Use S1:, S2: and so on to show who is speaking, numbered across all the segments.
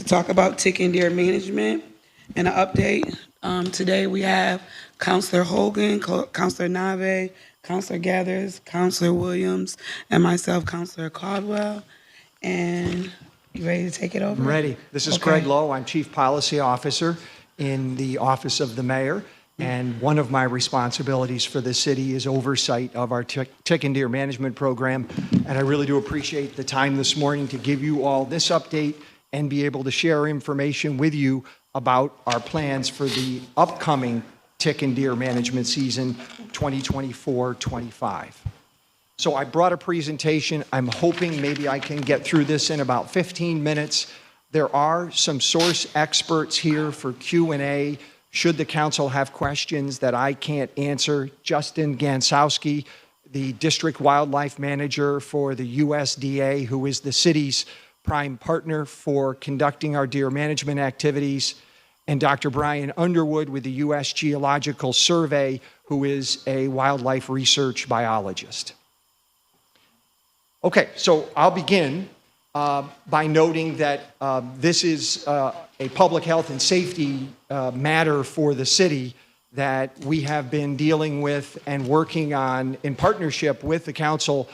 S1: talk about tick and deer management and an update. Today we have Counselor Hogan, Counselor Nave, Counselor Gathers, Counselor Williams, and myself, Counselor Caldwell. And you ready to take it over?
S2: I'm ready. This is Greg Lowe. I'm Chief Policy Officer in the Office of the Mayor. And one of my responsibilities for the city is oversight of our tick and deer management program. And I really do appreciate the time this morning to give you all this update and be able to share information with you about our plans for the upcoming tick and deer management season 2024-25. So I brought a presentation. I'm hoping maybe I can get through this in about 15 minutes. There are some source experts here for Q&A. Should the council have questions that I can't answer, Justin Gansowski, the District Wildlife Manager for the USDA, who is the city's prime partner for conducting our deer management activities, and Dr. Brian Underwood with the U.S. Geological Survey, who is a wildlife research biologist. Okay, so I'll begin by noting that this is a public health and safety matter for the city that we have been dealing with and working on in partnership with the council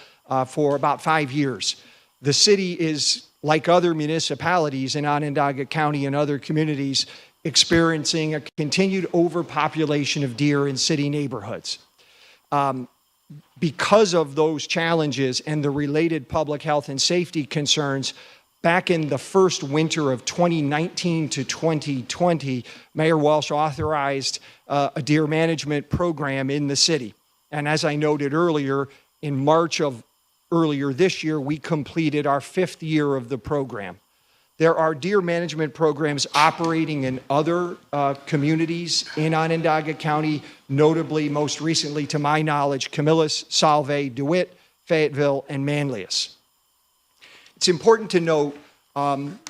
S2: for about 5 years. The city is, like other municipalities in Onondaga County and other communities, experiencing a continued overpopulation of deer in city neighborhoods. Because of those challenges and the related public health and safety concerns, back in the first winter of 2019 to 2020, Mayor Walsh authorized a deer management program in the city. And as I noted earlier, in March of earlier this year, we completed our 5th year of the program. There are deer management programs operating in other communities in Onondaga County, notably, most recently, to my knowledge, Camillus, Salve, DeWitt, Fayetteville, and Manlius. It's important to note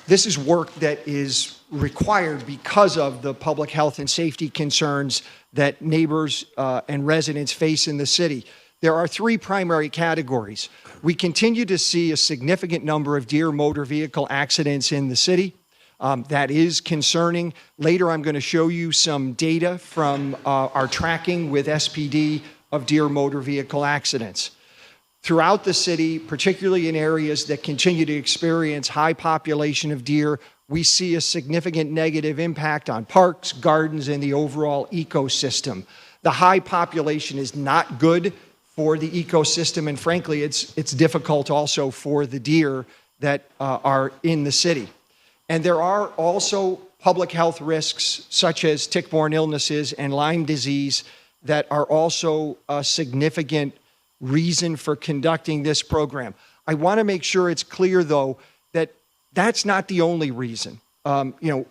S2: this is work that is required because of the public health and safety concerns that neighbors and residents face in the city. There are 3 primary categories. We continue to see a significant number of deer motor vehicle accidents in the city. That is concerning. Later, I'm going to show you some data from our tracking with SPD of deer motor vehicle accidents. Throughout the city, particularly in areas that continue to experience high population of deer, we see a significant negative impact on parks, gardens, and the overall ecosystem. The high population is not good for the ecosystem, and frankly, it's difficult also for the deer that are in the city. And there are also public health risks such as tick-borne illnesses and Lyme disease that are also a significant reason for conducting this program. I want to make sure it's clear, though, that that's not the only reason.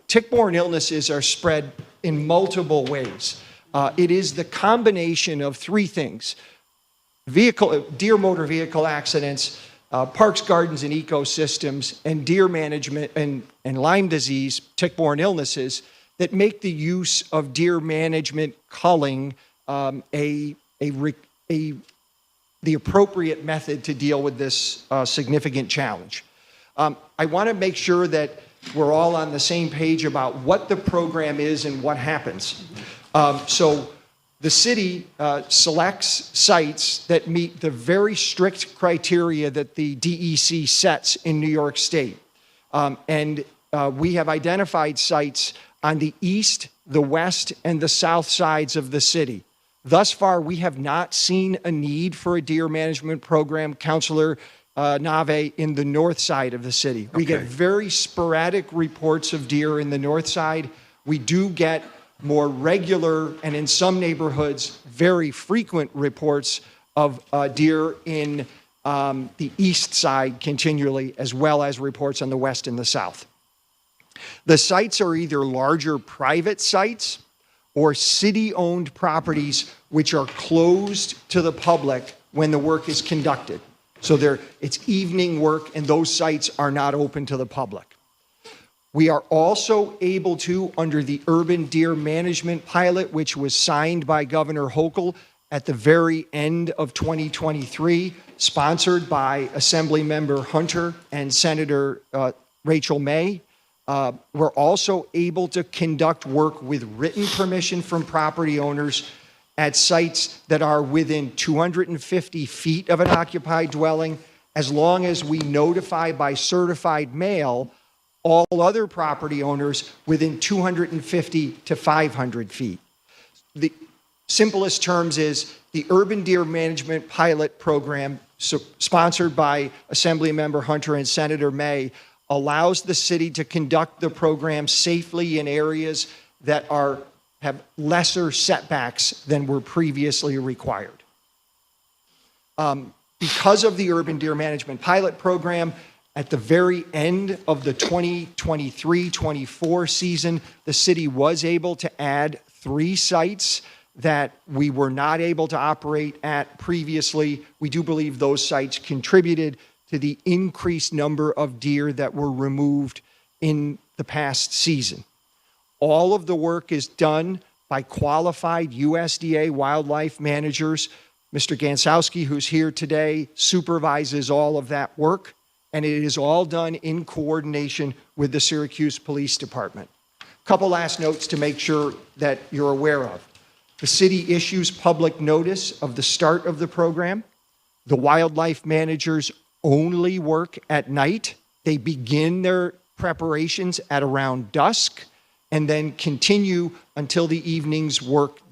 S2: Tick-borne illnesses are spread in multiple ways. It is the combination of 3 things: deer motor vehicle accidents, parks, gardens, and ecosystems, and deer management and Lyme disease, tick-borne illnesses, that make the use of deer management culling the appropriate method to deal with this significant challenge. I want to make sure that we're all on the same page about what the program is and what happens. So the city selects sites that meet the very strict criteria that the DEC sets in New York State. We have identified sites on the east, the west, and the south sides of the city. Thus far, we have not seen a need for a deer management program, Councilor Nave, in the north side of the city. We get very sporadic reports of deer in the north side. We do get more regular, and in some neighborhoods, very frequent reports of deer in the east side continually, as well as reports on the west and the south. The sites are either larger private sites or city-owned properties which are closed to the public when the work is conducted. So it's evening work, and those sites are not open to the public. We are also able to, under the Urban Deer Management Pilot, which was signed by Governor Hochul at the very end of 2023, sponsored by Assemblymember Hunter and Senator Rachel May, We're also able to conduct work with written permission from property owners at sites that are within 250 feet of an occupied dwelling, as long as we notify by certified mail all other property owners within 250 to 500 feet. The simplest terms is the Urban Deer Management Pilot Program, sponsored by Assemblymember Hunter and Senator May, allows the city to conduct the program safely in areas that have lesser setbacks than were previously required. Because of the Urban Deer Management Pilot Program, at the very end of the 2023-24 season, the city was able to add 3 sites that we were not able to operate at previously. We do believe those sites contributed to the increased number of deer that were removed in the past season. All of the work is done by qualified USDA wildlife managers. Mr. Gansowski, who's here today, supervises all of that work, and it is all done in coordination with the Syracuse Police Department. A couple last notes to make sure that you're aware of. The city issues public notice of the start of the program. The wildlife managers only work at night. They begin their preparations at around dusk and then continue until the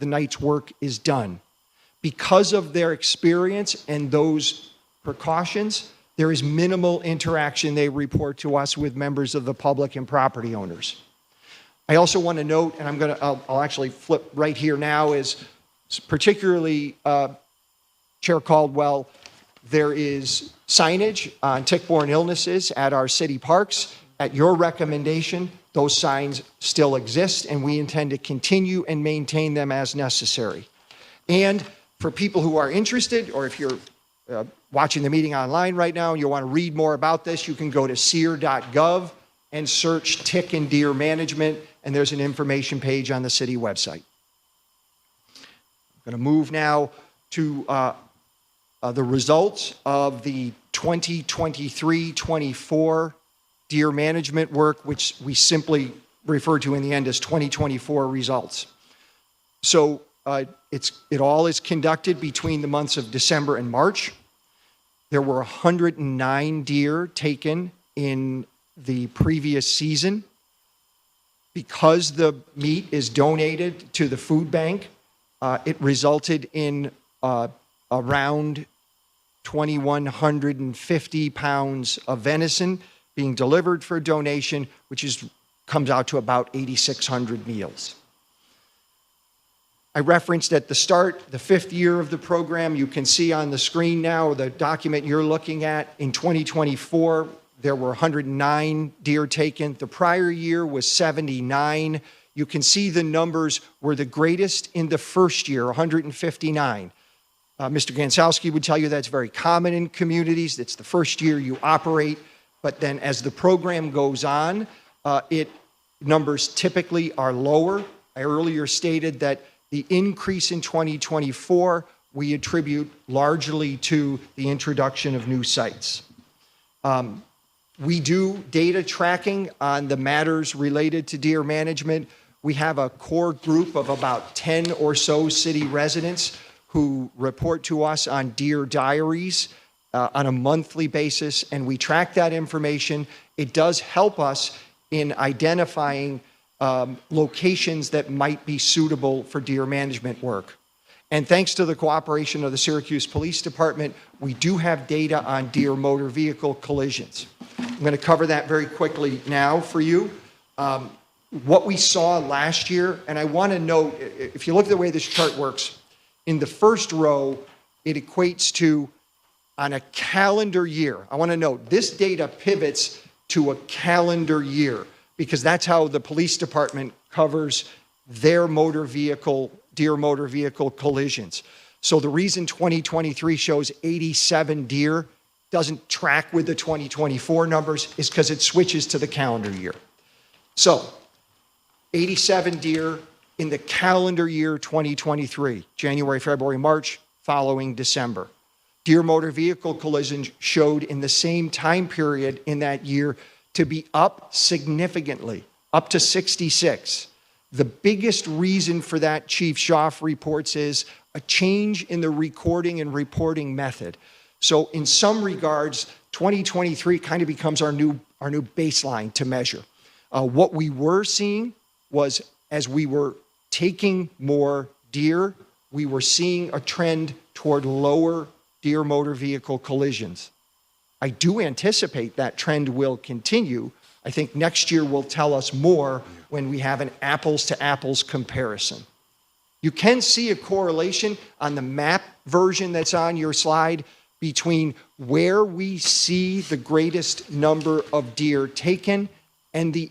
S2: night's work is done. Because of their experience and those precautions, there is minimal interaction they report to us with members of the public and property owners. I also want to note, and I'll actually flip right here now, is particularly Chair Caldwell, there is signage on tick-borne illnesses at our city parks. At your recommendation, those signs still exist, and we intend to continue and maintain them as necessary. And for people who are interested, or if you're watching the meeting online right now and you want to read more about this, you can go to SEER.gov and search tick and deer management, and there's an information page on the city website. I'm going to move now to the results of the 2023-24 deer management work, which we simply refer to in the end as 2024 results. So it all is conducted between the months of December and March. There were 109 deer taken in the previous season. Because the meat is donated to the food bank, it resulted in around 2,150 pounds of venison being delivered for donation, which comes out to about 8,600 meals. I referenced at the start the 5th year of the program. You can see on the screen now the document you're looking at. In 2024, there were 109 deer taken. The prior year was 79. You can see the numbers were the greatest in the first year, 159. Mr. Gansowski would tell you that's very common in communities. It's the first year you operate, but then as the program goes on, numbers typically are lower. I earlier stated that the increase in 2024 we attribute largely to the introduction of new sites. We do data tracking on the matters related to deer management. We have a core group of about 10 or so city residents who report to us on deer diaries on a monthly basis, and we track that information. It does help us in identifying locations that might be suitable for deer management work. And thanks to the cooperation of the Syracuse Police Department, we do have data on deer motor vehicle collisions. I'm going to cover that very quickly now for you. What we saw last year, and I want to note, if you look at the way this chart works, in the first row, it equates to on a calendar year. I want to note, this data pivots to a calendar year because that's how the police department covers their deer motor vehicle collisions. So the reason 2023 shows 87 deer doesn't track with the 2024 numbers is because it switches to the calendar year. So 87 deer in the calendar year 2023, January, February, March, following December. Deer motor vehicle collisions showed in the same time period in that year to be up significantly, up to 66. The biggest reason for that, Chief Schaaf reports, is a change in the recording and reporting method. So in some regards, 2023 kind of becomes our new baseline to measure. What we were seeing was, as we were taking more deer, we were seeing a trend toward lower deer motor vehicle collisions. I do anticipate that trend will continue. I think next year will tell us more when we have an apples to apples comparison. You can see a correlation on the map version that's on your slide between where we see the greatest number of deer taken and the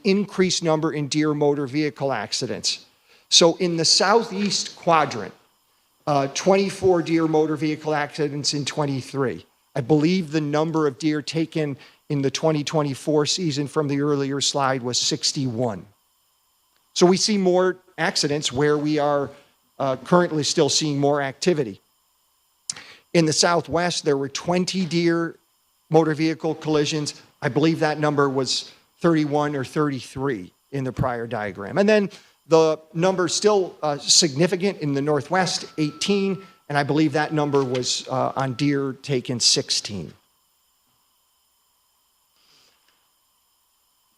S2: increased number in deer motor vehicle accidents. So in the southeast quadrant, 24 deer motor vehicle accidents in 23. I believe the number of deer taken in the 2024 season from the earlier slide was 61. So we see more accidents where we are currently still seeing more activity. In the Southwest, there were 20 deer motor vehicle collisions. I believe that number was 31 or 33 in the prior diagram. And then the number still significant in the Northwest, 18, and I believe that number was on deer taken 16.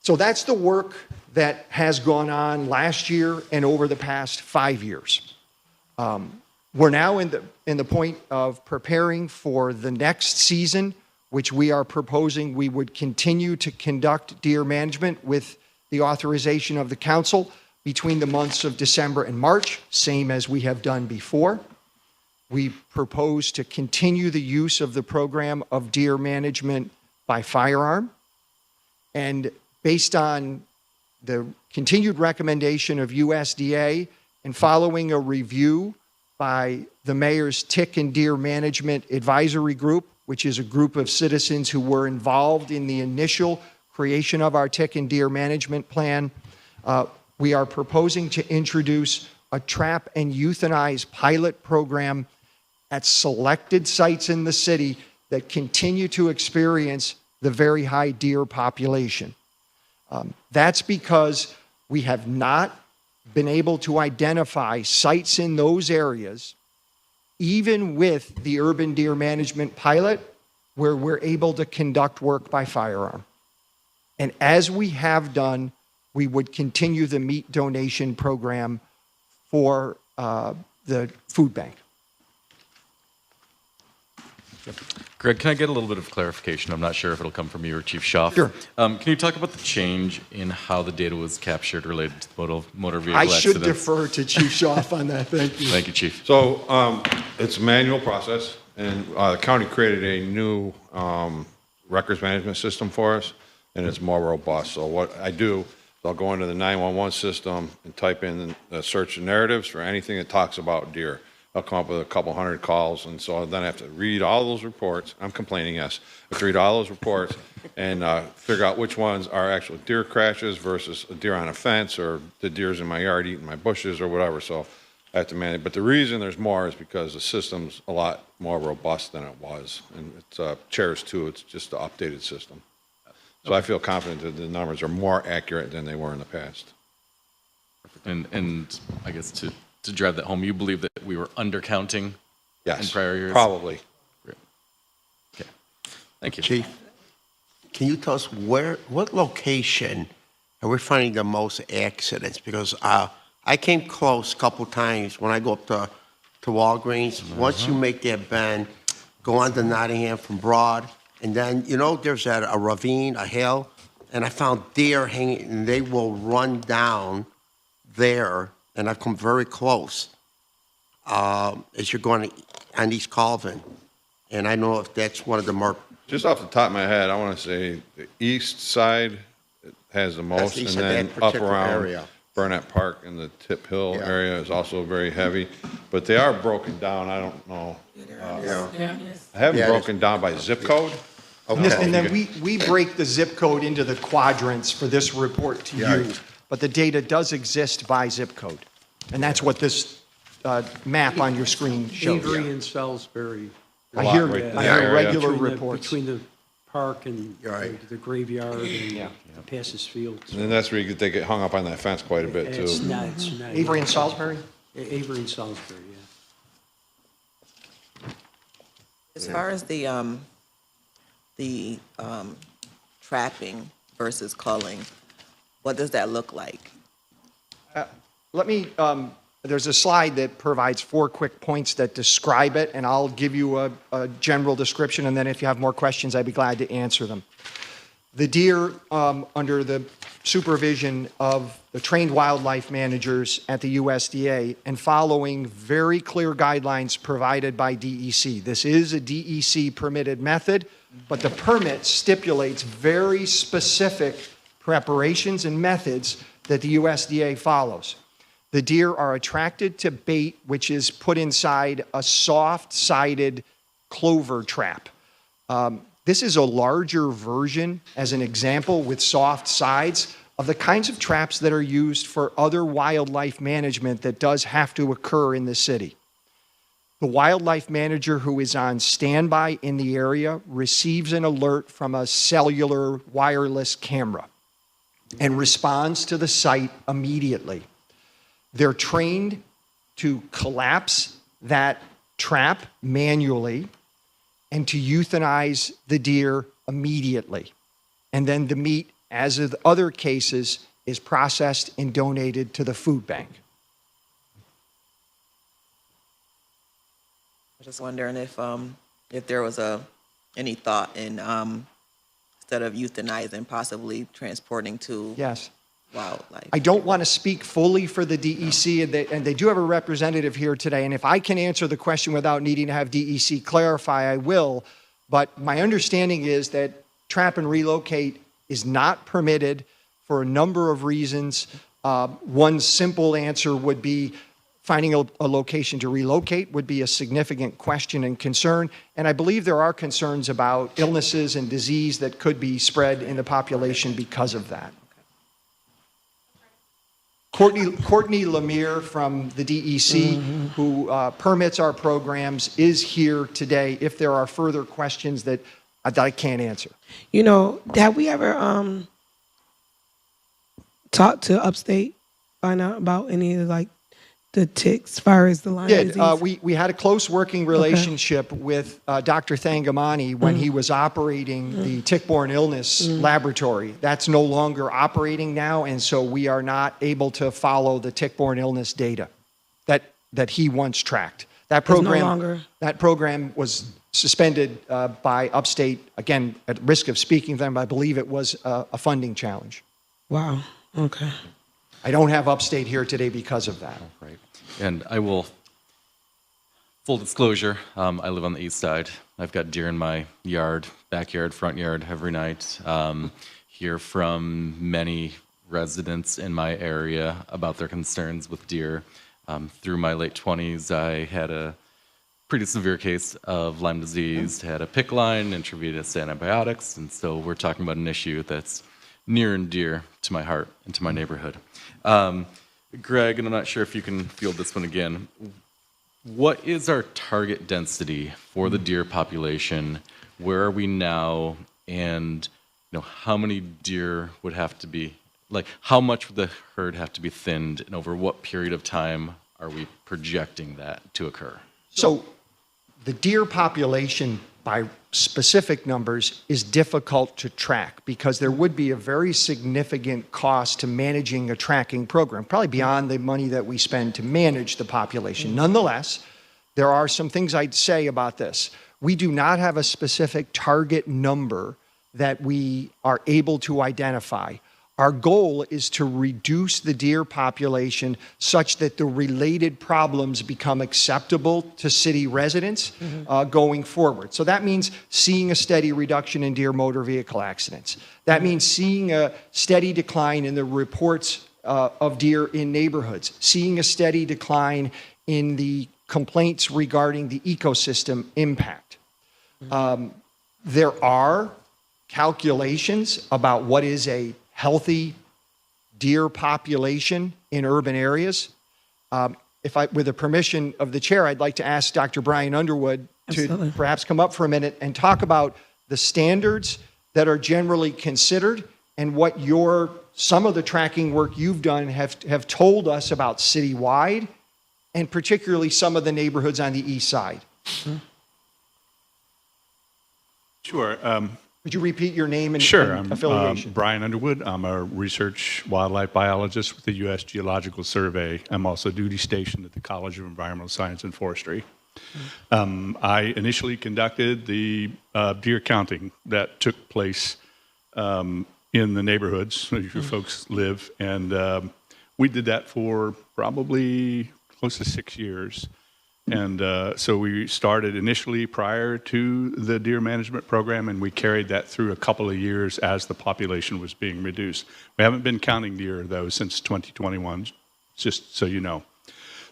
S2: So that's the work that has gone on last year and over the past 5 years. We're now in the point of preparing for the next season, which we are proposing we would continue to conduct deer management with the authorization of the council between the months of December and March, same as we have done before. We propose to continue the use of the program of deer management by firearm. And based on the continued recommendation of USDA and following a review by the mayor's Tick and Deer Management Advisory Group, which is a group of citizens who were involved in the initial creation of our Tick and Deer Management Plan, we are proposing to introduce a trap and euthanize pilot program at selected sites in the city that continue to experience the very high deer population. That's because we have not been able to identify sites in those areas, even with the urban deer management pilot, where we're able to conduct work by firearm. And as we have done, we would continue the meat donation program for the food bank.
S3: Greg, can I get a little bit of clarification? I'm not sure if it'll come from you or Chief Schaaf.
S2: Sure.
S3: Can you talk about the change in how the data was captured related to the motor vehicle
S2: I
S3: accidents?
S2: should defer to Chief Schaaf on that. Thank you.
S3: Thank you, Chief.
S4: So it's a manual process, and the county created a new records management system for us, and it's more robust. So what I do is I'll go into the 911 system and type in the search narratives for anything that talks about deer. I'll come up with a couple hundred calls, and so then I have to read all those reports. I'm complaining, yes. I have to read all those reports and figure out which ones are actual deer crashes versus a deer on a fence or the deer's in my yard eating my bushes or whatever. So I have to manage. But the reason there's more is because the system's a lot more robust than it was. And it's chairs too. It's just the updated system. So I feel confident that the numbers are more accurate than they were in the past.
S3: And I guess to drive that home, you believe that we were undercounting
S4: Yes,
S3: in prior years?
S4: probably.
S3: Okay. Thank you.
S5: Chief, can you tell us what location are we finding the most accidents? Because I came close a couple times when I go up to Walgreens. Once you make that bend, go on to Nottingham from Broad, and then, there's a ravine, a hill, and I found deer hanging, and they will run down there, and I've come very close as you're going on East Colvin. And I don't know if that's one of the more...
S4: Just off the top of my head, I want to say the east side has the most,
S5: the
S4: and
S5: east of
S4: then
S5: that
S4: up
S5: particular
S4: around
S5: area.
S4: Burnett Park and the Tip Hill
S5: Yeah.
S4: area is also very heavy. But they are broken down. I don't know.
S5: Yeah.
S4: I have them
S5: Yeah,
S4: broken down by zip code.
S5: Okay.
S2: And then we break the zip code into the quadrants for this report to
S5: Yeah.
S2: you, but the data does exist by zip code. And that's what this map on your screen shows.
S6: Avery and Salisbury.
S2: I hear
S4: Right
S2: I
S4: there.
S2: hear regular
S6: Between
S2: reports.
S6: Between the park and
S5: Right.
S6: the graveyard and past his fields.
S4: And then that's where they get hung up on that fence quite a bit too.
S6: It's not.
S2: Avery and Salisbury?
S6: Avery and Salisbury, yeah.
S7: As far as the trapping versus culling, what does that look like?
S2: There's a slide that provides 4 quick points that describe it, and I'll give you a general description, and then if you have more questions, I'd be glad to answer them. The deer, under the supervision of the trained wildlife managers at the USDA and following very clear guidelines provided by DEC. This is a DEC permitted method, but the permit stipulates very specific preparations and methods that the USDA follows. The deer are attracted to bait, which is put inside a soft-sided clover trap. This is a larger version, as an example, with soft sides, of the kinds of traps that are used for other wildlife management that does have to occur in the city. The wildlife manager who is on standby in the area receives an alert from a cellular wireless camera and responds to the site immediately. They're trained to collapse that trap manually and to euthanize the deer immediately. And then the meat, as in other cases, is processed and donated to the food bank.
S7: I'm just wondering if there was any thought in instead of euthanizing, possibly transporting to
S2: Yes.
S7: wildlife.
S2: I don't want to speak fully for the DEC, and they do have a representative here today, and if I can answer the question without needing to have DEC clarify, I will. But my understanding is that trap and relocate is not permitted for a number of reasons. One simple answer would be finding a location to relocate would be a significant question and concern, and I believe there are concerns about illnesses and disease that could be spread in the population because of that. Courtney Lemire from the DEC, who permits our programs, is here today if there are further questions that I can't answer.
S1: You know, have we ever talked to Upstate, find out about any of like the ticks as far as the Lyme disease?
S2: We had a close working relationship with Dr. Thangamani when he was operating the tick-borne illness laboratory. That's no longer operating now, and so we are not able to follow the tick-borne illness data that he once tracked. That program was suspended by Upstate, again, at risk of speaking to them. I believe it was a funding challenge.
S1: Wow, okay.
S2: I don't have Upstate here today because of that.
S3: Right. And I will, full disclosure, I live on the east side. I've got deer in my yard, backyard, front yard every night. Hear from many residents in my area about their concerns with deer. Through my late 20s, I had a pretty severe case of Lyme disease, had a PICC line, intravenous antibiotics, and so we're talking about an issue that's near and dear to my heart and to my neighborhood. Greg, and I'm not sure if you can field this one again, what is our target density for the deer population? Where are we now? And how many deer would have to be, how much would the herd have to be thinned, and over what period of time are we projecting that to occur?
S2: So the deer population by specific numbers is difficult to track because there would be a very significant cost to managing a tracking program, probably beyond the money that we spend to manage the population. Nonetheless, there are some things I'd say about this. We do not have a specific target number that we are able to identify. Our goal is to reduce the deer population such that the related problems become acceptable to city residents going forward. So that means seeing a steady reduction in deer motor vehicle accidents. That means seeing a steady decline in the reports of deer in neighborhoods, seeing a steady decline in the complaints regarding the ecosystem impact. There are calculations about what is a healthy deer population in urban areas. With the permission of the chair, I'd like to ask Dr. Brian Underwood to perhaps come up for a minute and talk about the standards that are generally considered and what some of the tracking work you've done have told us about citywide, and particularly some of the neighborhoods on the east side.
S8: Sure.
S2: Would you repeat your name and,
S8: Sure.
S2: and
S8: I'm
S2: affiliation?
S8: Brian Underwood. I'm a research wildlife biologist with the U.S. Geological Survey. I'm also duty stationed at the College of Environmental Science and Forestry. I initially conducted the deer counting that took place in the neighborhoods where your folks live, and we did that for probably close to 6 years. And so we started initially prior to the deer management program, and we carried that through a couple of years as the population was being reduced. We haven't been counting deer, though, since 2021, just so you know.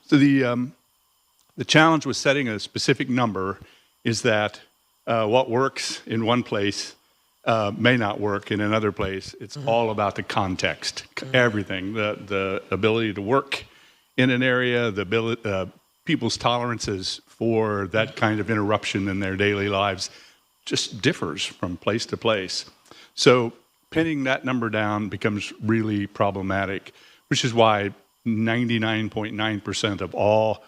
S8: So the challenge with setting a specific number is that what works in one place may not work in another place. It's all about the context, everything, the ability to work in an area, the ability, people's tolerances for that kind of interruption in their daily lives just differs from place to place. So pinning that number down becomes really problematic, which is why 99.9% of all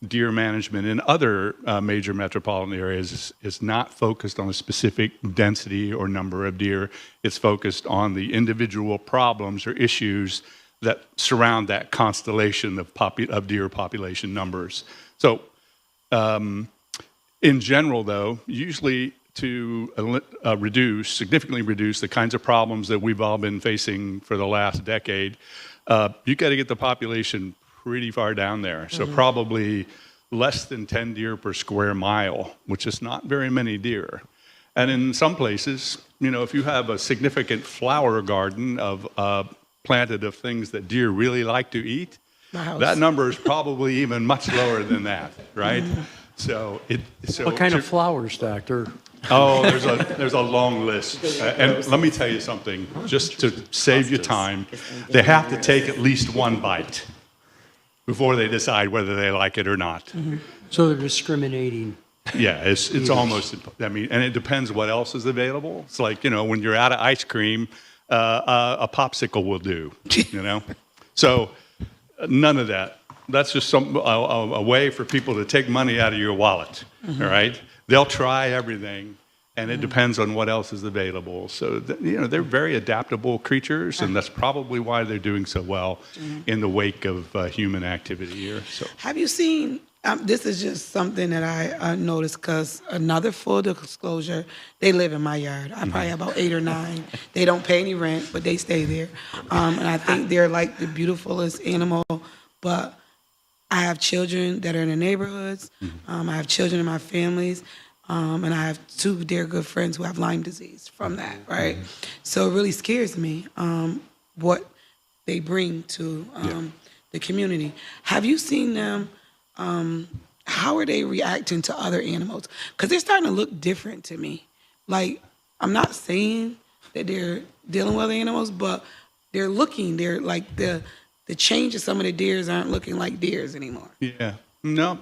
S8: deer management in other major metropolitan areas is not focused on a specific density or number of deer. It's focused on the individual problems or issues that surround that constellation of deer population numbers. So in general, though, usually to significantly reduce the kinds of problems that we've all been facing for the last decade, you got to get the population pretty far down there. So probably less than 10 deer per square mile, which is not very many deer. And in some places, if you have a significant flower garden planted of things that deer really like to eat, that number is probably even much lower than that, right? So
S6: What kind of flowers, Doctor?
S8: Oh, there's a long list. And let me tell you something, just to save you time, they have to take at least one bite before they decide whether they like it or not.
S6: So they're discriminating.
S8: Yeah, it's almost, and it depends what else is available. It's like, when you're out of ice cream, a popsicle will do, So none of that. That's just a way for people to take money out of your wallet, all right? They'll try everything, and it depends on what else is available. So, they're very adaptable creatures, and that's probably why they're doing so well in the wake of human activity here. So.
S1: Have you seen, this is just something that I noticed, because another full disclosure, they live in my yard. I probably have about 8 or 9. They don't pay any rent, but they stay there. And I think they're like the beautifulest animal, but I have children that are in the neighborhoods. I have children in my families. And I have 2 dear good friends who have Lyme disease from that, right? So it really scares me what they bring to the community. Have you seen them, how are they reacting to other animals? Because they're starting to look different to me. Like, I'm not saying that they're dealing with other animals, but they're like the change of some of the deers aren't looking like deers anymore.
S8: Yeah. No,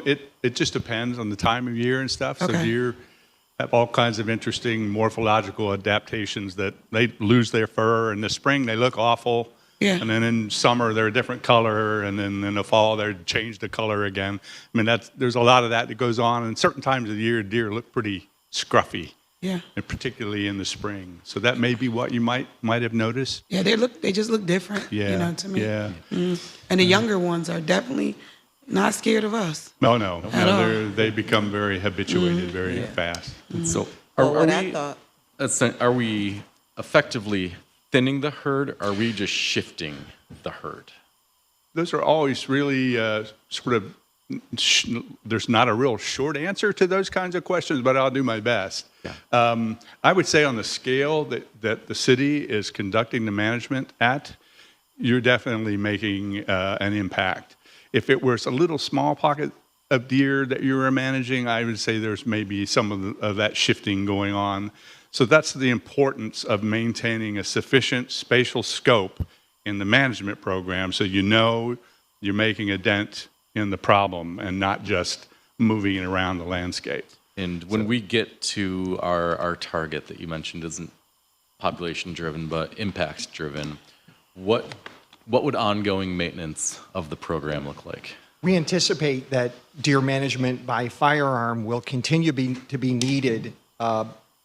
S8: it just depends on the time of year and stuff. So
S1: Okay.
S8: deer have all kinds of interesting morphological adaptations that they lose their fur. In the spring, they look awful.
S1: Yeah.
S8: And then in summer, they're a different color. And then in the fall, they change the color again. I mean, there's a lot of that goes on. And certain times of the year, deer look pretty scruffy.
S1: Yeah.
S8: And particularly in the spring. So that may be what you might have noticed.
S1: Yeah, they just look different,
S8: Yeah.
S1: to me.
S8: Yeah.
S1: And the younger ones are definitely not scared of us.
S8: No.
S1: At all.
S8: They become very habituated very fast.
S3: So are we effectively thinning the herd? Or are we just shifting the herd?
S8: Those are always really sort of, there's not a real short answer to those kinds of questions, but I'll do my best. Yeah. I would say on the scale that the city is conducting the management at, you're definitely making an impact. If it was a little small pocket of deer that you were managing, I would say there's maybe some of that shifting going on. So that's the importance of maintaining a sufficient spatial scope in the management program so you're making a dent in the problem and not just moving it around the landscape.
S3: And when we get to our target that you mentioned isn't population driven, but impact driven, what would ongoing maintenance of the program look like?
S2: We anticipate that deer management by firearm will continue to be needed.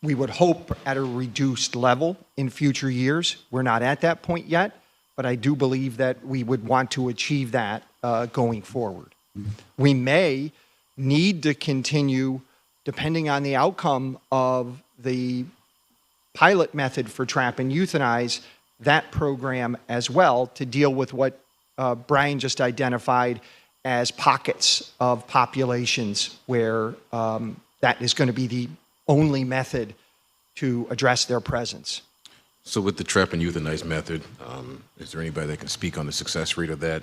S2: We would hope at a reduced level in future years. We're not at that point yet, but I do believe that we would want to achieve that going forward. We may need to continue, depending on the outcome of the pilot method for trap and euthanize, that program as well to deal with what Brian just identified as pockets of populations where that is going to be the only method to address their presence.
S9: So with the trap and euthanize method, is there anybody that can speak on the success rate of that?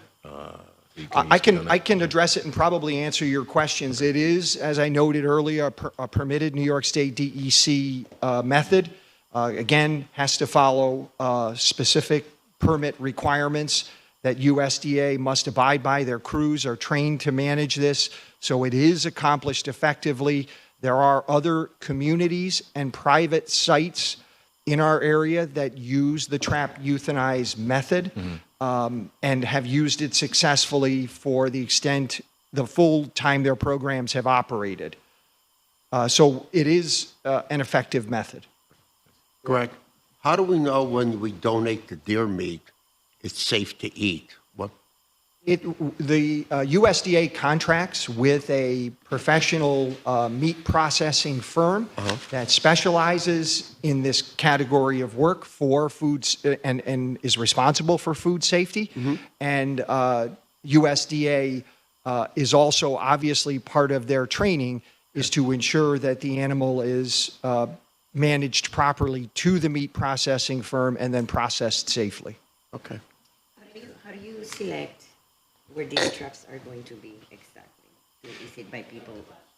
S2: I can address it and probably answer your questions. It is, as I noted earlier, a permitted New York State DEC method. Again, has to follow specific permit requirements that USDA must abide by. Their crews are trained to manage this, so it is accomplished effectively. There are other communities and private sites in our area that use the trap euthanize method and have used it successfully for the extent, the full time their programs have operated. So it is an effective method.
S5: Greg, how do we know when we donate the deer meat, it's safe to eat? What?
S2: The USDA contracts with a professional meat processing firm that specializes in this category of work for foods and is responsible for food safety. And USDA is also obviously part of their training is to ensure that the animal is managed properly to the meat processing firm and then processed safely.
S5: Okay.
S10: How do you select where these traps are going to be exactly? Is it by people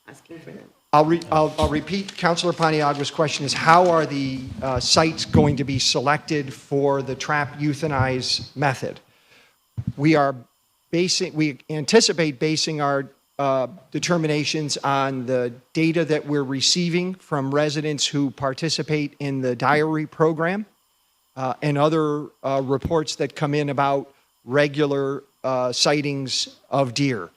S10: asking for them?
S2: I'll repeat Councilor Paniagua's question is how are the sites going to be selected for the trap euthanize method? We anticipate basing our determinations on the data that we're receiving from residents who participate in the diary program and other reports that come in about regular sightings of deer.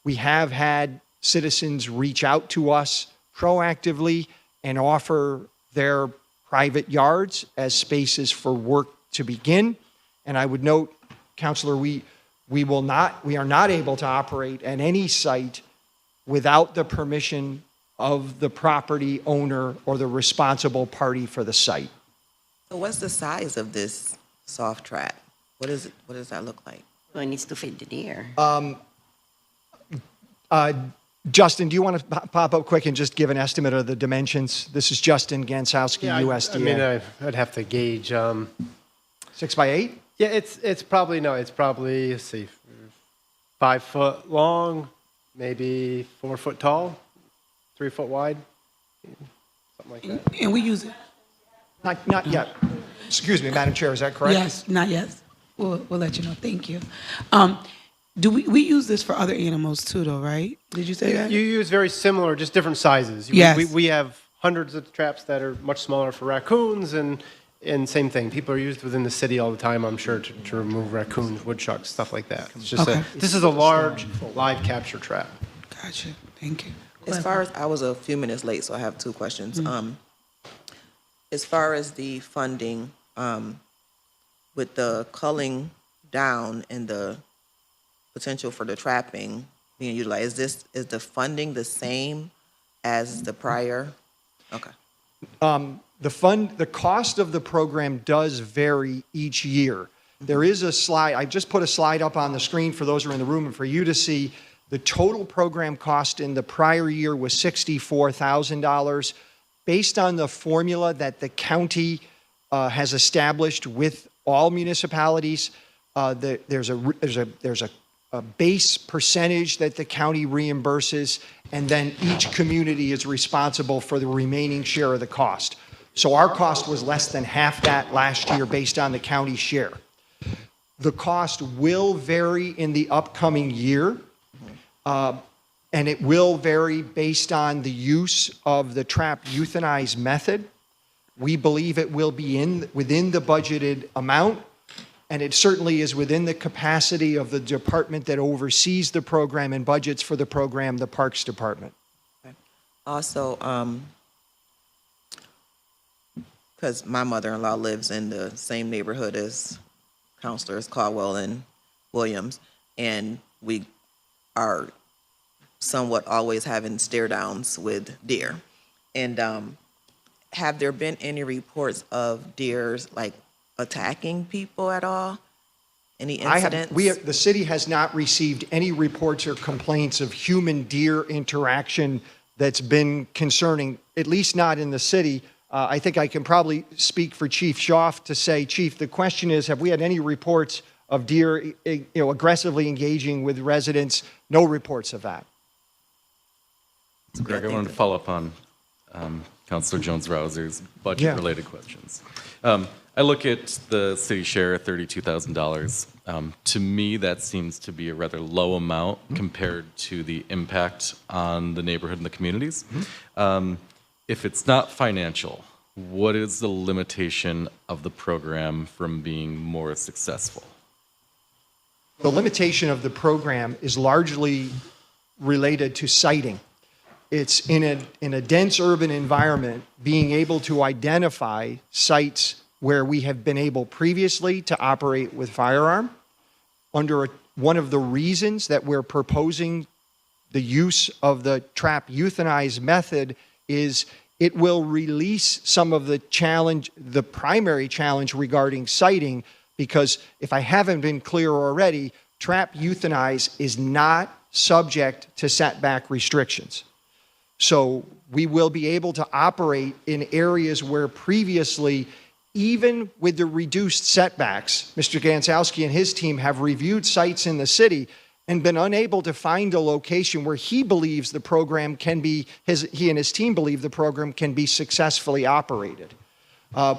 S2: We have had citizens reach out to us proactively and offer their private yards as spaces for work to begin. And I would note, Councilor, we are not able to operate at any site without the permission of the property owner or the responsible party for the site.
S7: So what's the size of this soft trap? What is it? What does that look like?
S10: Well, it needs to fit the deer.
S2: Justin, do you want to pop up quick and just give an estimate of the dimensions? This is Justin Gansowski, USDA.
S11: I mean, I'd have to gauge.
S2: 6 by 8?
S11: Yeah, it's probably, let's see, 5 foot long, maybe 4 foot tall, 3 foot wide, something like that.
S1: And we use it.
S2: Not yet. Excuse me, Madam Chair, is that correct?
S1: Yes, not yet. We'll let you know. Thank you. Do we use this for other animals too, though, right? Did you say that?
S11: You use very similar, just different sizes.
S1: Yes.
S11: We have hundreds of traps that are much smaller for raccoons, and same thing. People are used within the city all the time, I'm sure, to remove raccoons, woodchucks, stuff like that. It's just
S1: Okay.
S11: this is a large live capture trap.
S1: Gotcha. Thank you.
S7: As far as, I was a few minutes late, so I have 2 questions. As far as the funding, with the culling down and the potential for the trapping being utilized, is the funding the same as the prior? Okay.
S2: The cost of the program does vary each year. There is a slide, I just put a slide up on the screen for those who are in the room and for you to see. The total program cost in the prior year was $64,000. Based on the formula that the county has established with all municipalities, there's a base percentage that the county reimburses, and then each community is responsible for the remaining share of the cost. So our cost was less than half that last year based on the county share. The cost will vary in the upcoming year. and it will vary based on the use of the trap euthanize method. We believe it will be within the budgeted amount, and it certainly is within the capacity of the department that oversees the program and budgets for the program, the Parks Department.
S7: Also, because my mother-in-law lives in the same neighborhood as Councilors Caldwell and Williams, and we are somewhat always having stare downs with deer. And have there been any reports of deers like attacking people at all? Any incidents?
S2: The city has not received any reports or complaints of human-deer interaction that's been concerning, at least not in the city. I think I can probably speak for Chief Schaaf to say, Chief, the question is, have we had any reports of deer aggressively engaging with residents? No reports of that.
S3: So Greg, I wanted to follow up on Councilor Jones-Rouser's budget-related questions. I look at the city share at $32,000. To me, that seems to be a rather low amount compared to the impact on the neighborhood and the communities. If it's not financial, what is the limitation of the program from being more successful?
S2: The limitation of the program is largely related to siting. It's in a dense urban environment, being able to identify sites where we have been able previously to operate with firearm. One of the reasons that we're proposing the use of the trap euthanize method is it will release some of the primary challenge regarding siting, because if I haven't been clear already, trap euthanize is not subject to setback restrictions. So we will be able to operate in areas where previously, even with the reduced setbacks, Mr. Gansowski and his team have reviewed sites in the city and been unable to find a location where he believes the program can be, he and his team believe the program can be successfully operated.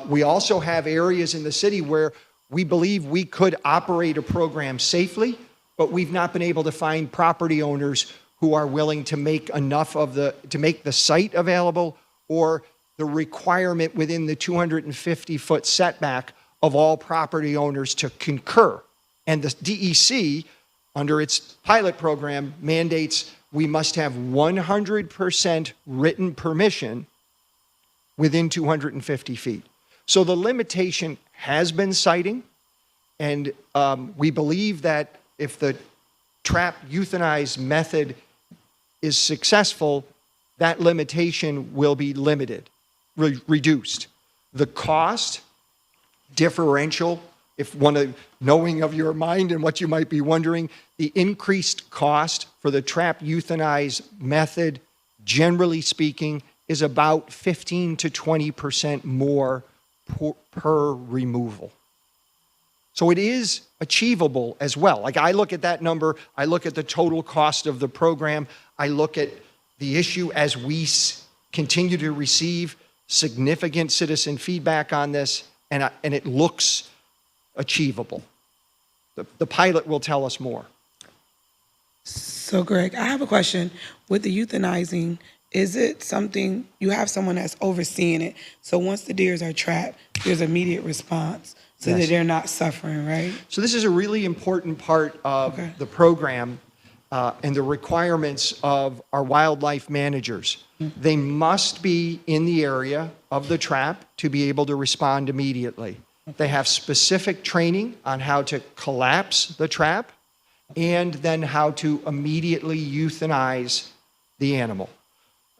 S2: We also have areas in the city where we believe we could operate a program safely, but we've not been able to find property owners who are willing to make to make the site available, or the requirement within the 250-foot setback of all property owners to concur. And the DEC, under its pilot program, mandates we must have 100% written permission within 250 feet. So the limitation has been siting, and we believe that if the trap euthanize method is successful, that limitation will be limited, reduced. The cost differential, knowing of your mind and what you might be wondering, the increased cost for the trap euthanize method, generally speaking, is about 15 to 20% more per removal. So it is achievable as well. Like, I look at that number, I look at the total cost of the program, I look at the issue as we continue to receive significant citizen feedback on this, and it looks achievable. The pilot will tell us more.
S1: So, Greg, I have a question. With the euthanizing, is it something, you have someone that's overseeing it, so once the deers are trapped, there's immediate response so that they're not suffering, right?
S2: So this is a really important part of the program and the requirements of our wildlife managers. They must be in the area of the trap to be able to respond immediately. They have specific training on how to collapse the trap and then how to immediately euthanize the animal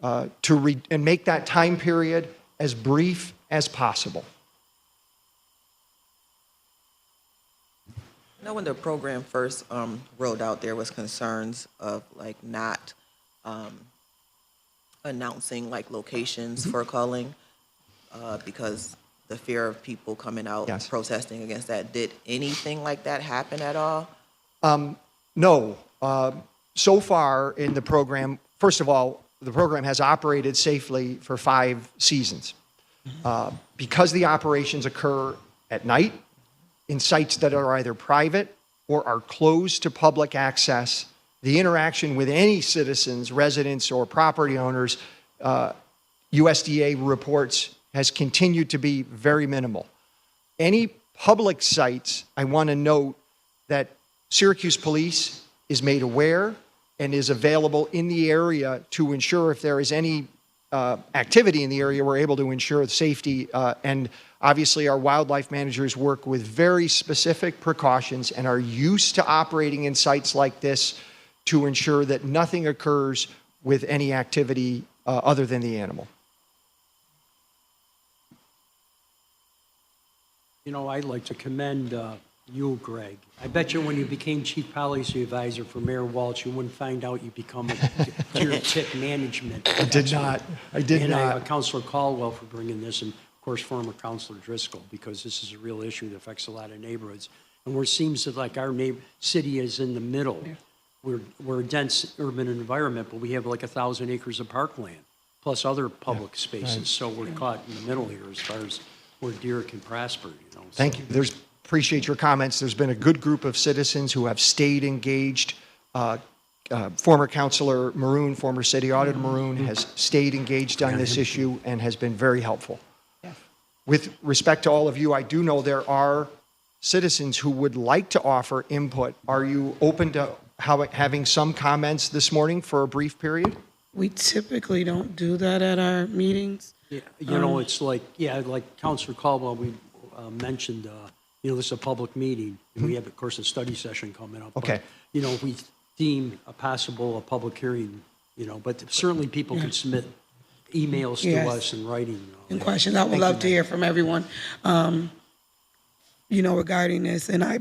S2: and make that time period as brief as possible.
S7: I know when the program first rolled out, there was concerns of like not announcing like locations for culling because the fear of people coming out protesting against that. Did anything like that happen at all?
S2: No. So far in the program, first of all, the program has operated safely for 5 seasons. Because the operations occur at night in sites that are either private or are closed to public access, the interaction with any citizens, residents, or property owners, USDA reports, has continued to be very minimal. Any public sites, I want to note that Syracuse Police is made aware and is available in the area to ensure if there is any activity in the area, we're able to ensure safety. And obviously, our wildlife managers work with very specific precautions and are used to operating in sites like this to ensure that nothing occurs with any activity other than the animal.
S6: You know, I'd like to commend you, Greg. I bet you when you became Chief Policy Advisor for Mayor Walsh, you wouldn't find out you become a deer tick management.
S2: I did not. I did not.
S6: And Councilor Caldwell for bringing this, and of course, former Councilor Driscoll, because this is a real issue that affects a lot of neighborhoods. And where it seems that like our city is in the middle. Yeah. We're a dense urban environment, but we have like 1,000 acres of parkland, plus other public spaces. Right. So we're caught in the middle here as far as where deer can prosper, you know.
S2: Thank you. Appreciate your comments. There's been a good group of citizens who have stayed engaged. Former Councilor Maroon, former City Auditor Maroon, has stayed engaged on this issue and has been very helpful. Yes. With respect to all of you, I do know there are citizens who would like to offer input. Are you open to having some comments this morning for a brief period?
S1: We typically don't do that at our meetings.
S6: Yeah, you know, it's like, like Councilor Caldwell, we mentioned, you know, this is a public meeting, and we have, of course, a study session coming up.
S2: Okay.
S6: But, you know, if we deem a public hearing, you know, but certainly people can submit emails to us in writing.
S1: And questions. I would love to hear from everyone, you know, regarding this. And I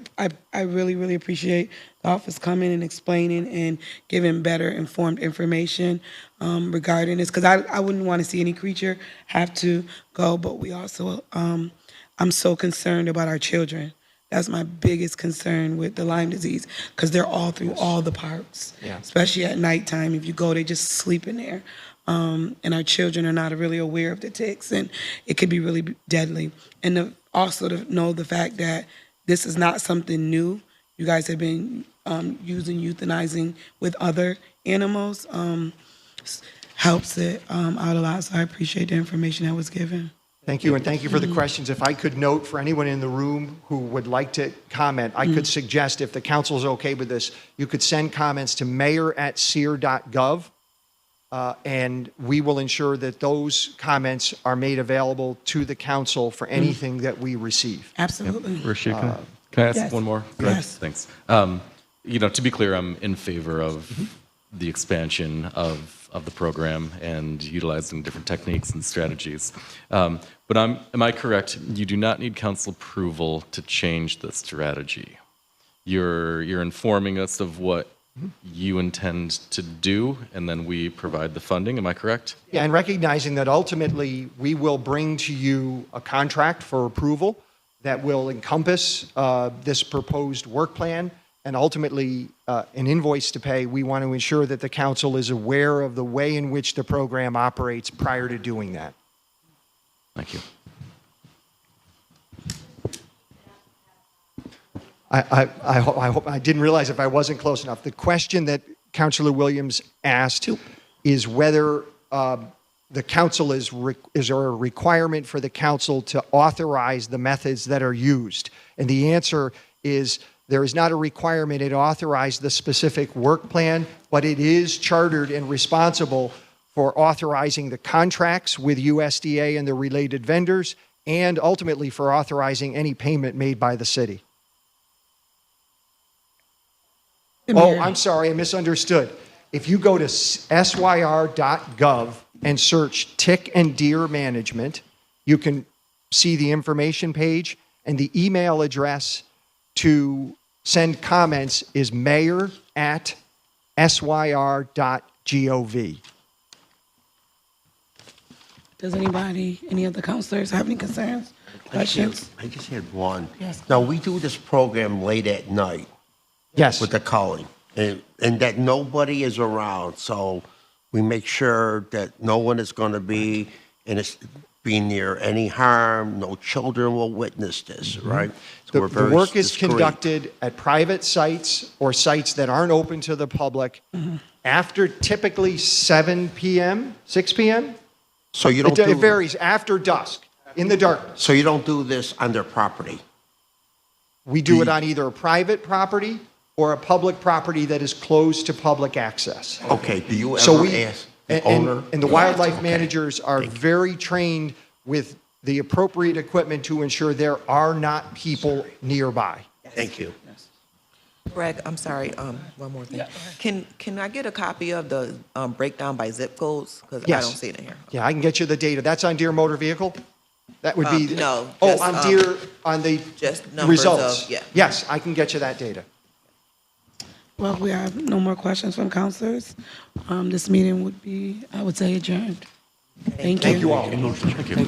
S1: really, really appreciate the office coming and explaining and giving better informed information regarding this, because I wouldn't want to see any creature have to go, but we also, I'm so concerned about our children. That's my biggest concern with the Lyme disease, because they're all through all the parks, especially at nighttime. If you go, they just sleep in there. And our children are not really aware of the ticks, and it could be really deadly. And also to know the fact that this is not something new. You guys have been euthanizing with other animals. Helps it out a lot, so I appreciate the information that was given.
S2: Thank you, and thank you for the questions. If I could note for anyone in the room who would like to comment, I could suggest, if the council is okay with this, you could send comments to mayor@sear.gov, and we will ensure that those comments are made available to the council for anything that we receive.
S1: Absolutely.
S3: Yep. Rashid, can I ask one more?
S1: Yes.
S3: Thanks. You know, to be clear, I'm in favor of the expansion of the program and utilizing different techniques and strategies. But am I correct? You do not need council approval to change the strategy. You're informing us of what you intend to do, and then we provide the funding. Am I correct?
S2: Yeah, and recognizing that ultimately we will bring to you a contract for approval that will encompass this proposed work plan, and ultimately an invoice to pay. We want to ensure that the council is aware of the way in which the program operates prior to doing that.
S3: Thank you.
S2: I hope I didn't realize if I wasn't close enough. The question that Councilor Williams asked is whether the council is there a requirement for the council to authorize the methods that are used? And the answer is there is not a requirement to authorize the specific work plan, but it is chartered and responsible for authorizing the contracts with USDA and the related vendors, and ultimately for authorizing any payment made by the city. Oh, I'm sorry, I misunderstood. If you go to syr.gov and search tick and deer management, you can see the information page, and the email address to send comments is mayor@syr.gov.
S1: Does any of the councilors have any concerns, questions?
S5: I just had one.
S1: Yes.
S5: Now, we do this program late at night.
S2: Yes.
S5: With the culling, and that nobody is around, so we make sure that no one is going to be, and be near any harm, no children will witness this, right? So we're
S2: The
S5: very
S2: work is
S5: discreet.
S2: conducted at private sites or sites that aren't open to the public after typically 7 p.m., 6 p.m.
S5: So you don't
S2: It
S5: do,
S2: varies after dusk, in the darkness.
S5: so you don't do this on their property?
S2: We do it on either a private property or a public property that is closed to public access.
S5: Okay, do you
S2: So
S5: ever
S2: we,
S5: ask the
S2: and,
S5: owner?
S2: and the wildlife
S5: Okay.
S2: managers are very trained with the appropriate equipment to ensure there are not people nearby.
S5: Thank you.
S7: Greg, I'm sorry, one more thing. Can I get a copy of the breakdown by zip codes? Because I
S2: Yes.
S7: don't see it in here.
S2: Yeah, I can get you the data. That's on Deere Motor Vehicle? That would be.
S7: No,
S2: Oh,
S7: just,
S2: on Deere, on the
S7: just numbers
S2: results?
S7: of- yeah.
S2: Yes, I can get you that data.
S1: Well, we have no more questions from councilors. This meeting would be, I would say, adjourned. Thank you.
S2: Thank you all.
S3: Thank you.